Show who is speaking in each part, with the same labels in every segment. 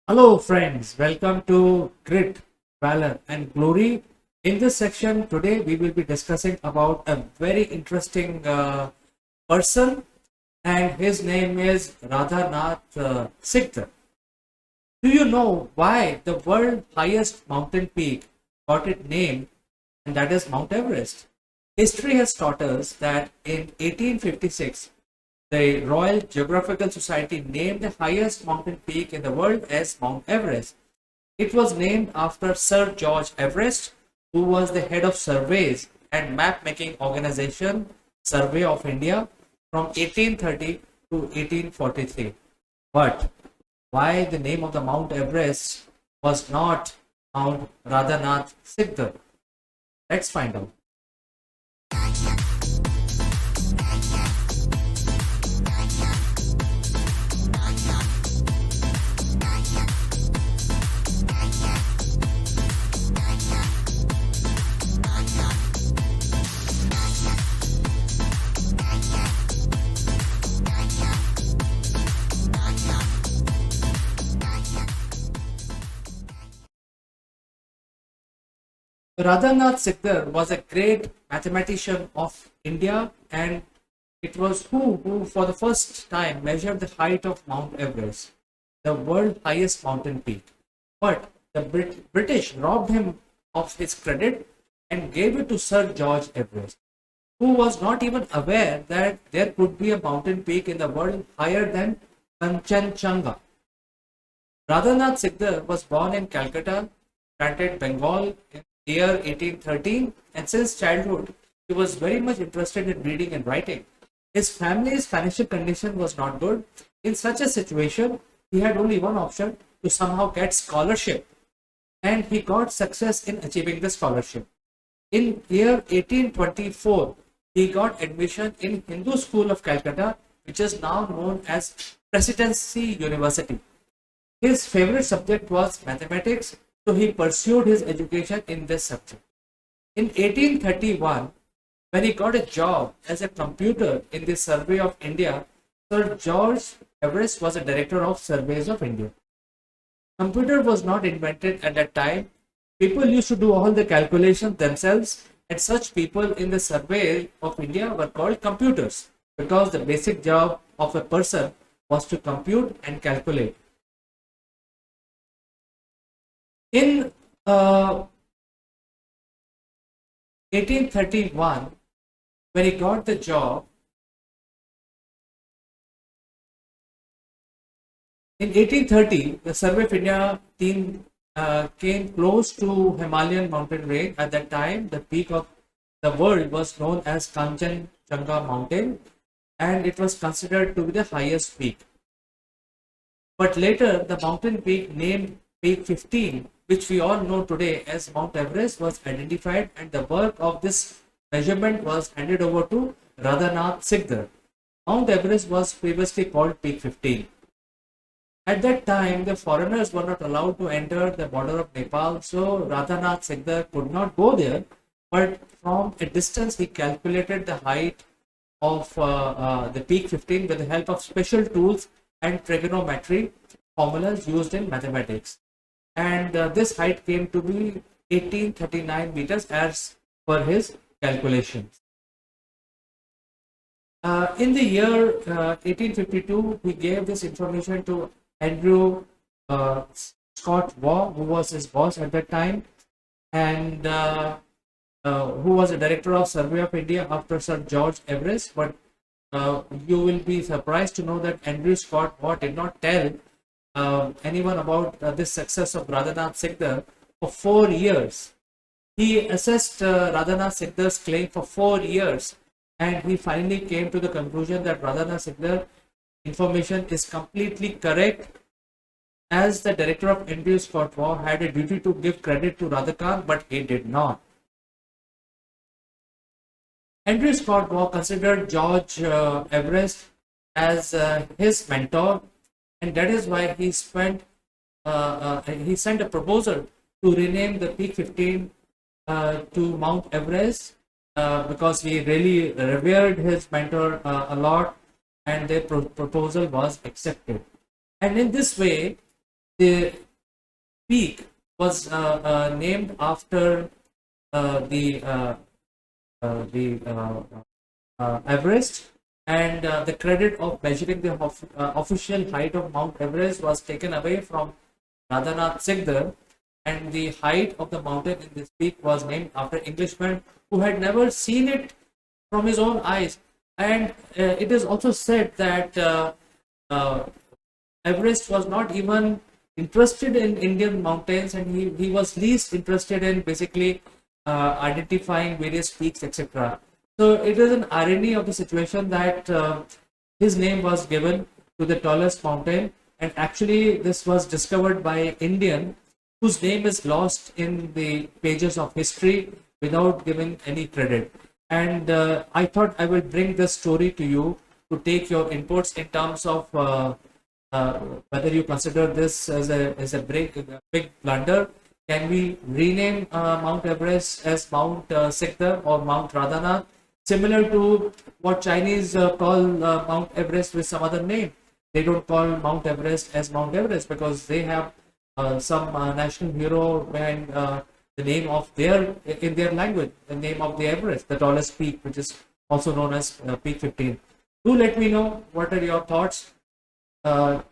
Speaker 1: Hello, friends. Welcome to Grit, Valor, and Glory. In this section today, we will be discussing about a very interesting person, and his name is Radhanath Sikdar. Do you know why the world highest mountain peak got its name, and that is Mount Everest? History has taught us that in 1856, the Royal Geographical Society named the highest mountain peak in the world as Mount Everest. It was named after Sir George Everest, who was the head of surveys and map making organization Survey of India from 1830 to 1843. But why the name of the Mount Everest was not Mount Radhanath Sikdar? Let's find out. Radhanath Sikdar was a great mathematician of India, and it was who for the first time measured the height of Mount Everest, the world highest mountain peak. But the British robbed him of his credit and gave it to Sir George Everest, who was not even aware that there could be a mountain peak in the world higher than Kanchenjunga. Radhanath Sikdar was born in Calcutta, granted Bengal in the year 1813, and since childhood he was very much interested in reading and writing. His family's financial condition was not good. In such a situation, he had only one option to somehow get scholarship, and he got success in achieving the scholarship. In year 1824, he got admission in Hindu School of Calcutta, which is now known as Presidency University. His favorite subject was mathematics, so he pursued his education in this subject. In 1831, when he got a job as a computer in the Survey of India, Sir George Everest was a director of Surveys of India. Computer was not invented at that time. People used to do all the calculations themselves, and such people in the Survey of India were called computers because the basic job of a person was to compute and calculate. In 1831, when he got the job, in 1830, the Survey of India team came close to Himalayan mountain range. At that time, the peak of the world was known as Kanchenjunga mountain, and it was considered to be the highest peak. But later, the mountain peak named Peak 15, which we all know today as Mount Everest, was identified, and the work of this measurement was handed over to Radhanath Sikdar. Mount Everest was previously called Peak 15. At that time, the foreigners were not allowed to enter the border of Nepal, so Radhanath Sikdar could not go there. But from a distance, he calculated the height of the Peak 15 with the help of special tools and trigonometry formulas used in mathematics. And this height came to be 1839 meters as per his calculations. In the year 1852, he gave this information to Andrew Scott Waugh, who was his boss at that time, and who was a director of Survey of India after Sir George Everest. But you will be surprised to know that Andrew Scott Waugh did not tell anyone about this success of Radhanath Sikdar for 4 years. He assessed Radhanath Sikdar's claim for 4 years, and he finally came to the conclusion that Radhanath Sikdar information is completely correct, as the director of Andrew Scott Waugh had a duty to give credit to Radhakant, but he did not. Andrew Scott Waugh considered George Everest as his mentor, and that is why he sent a proposal to rename the Peak 15 to Mount Everest because he really revered his mentor a lot, and their proposal was accepted. And in this way, the peak was named after the Everest, and the credit of measuring the official height of Mount Everest was taken away from Radhanath Sigdar, and the height of the mountain in this peak was named after Englishman who had never seen it from his own eyes. And it is also said that uh, Everest was not even interested in Indian mountains, and he was least interested in basically identifying various peaks, etc. So it is an irony of the situation that his name was given to the tallest mountain, and actually this was discovered by Indian whose name is lost in the pages of history without giving any credit. And I thought I will bring this story to you to take your inputs in terms of whether you consider this as a big blunder. Can we rename Mount Everest as Mount Sikdar or Mount Radhanath, similar to what Chinese call Mount Everest with some other name? They don't call Mount Everest as Mount Everest because they have some national hero behind the name of their in their language, the name of the Everest, the tallest peak, which is also known as Peak 15. Do let me know what are your thoughts.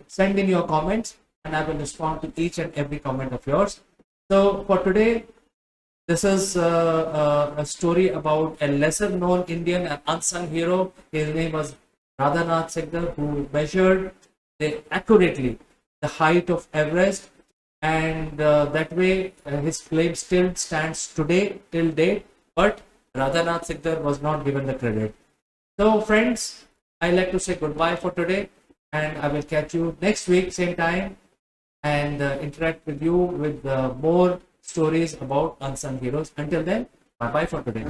Speaker 1: Send in your comments, and I will respond to each and every comment of yours. So for today, this is a story about a lesser known Indian, an unsung hero. His name was Radhanath Sigdar, who measured accurately the height of Everest, and that way his claim still stands today till date. But Radhanath Sigdar was not given the credit. So friends, I like to say goodbye for today, and I will catch you next week same time, and interact with you with more stories about unsung heroes. Until then, bye bye for today.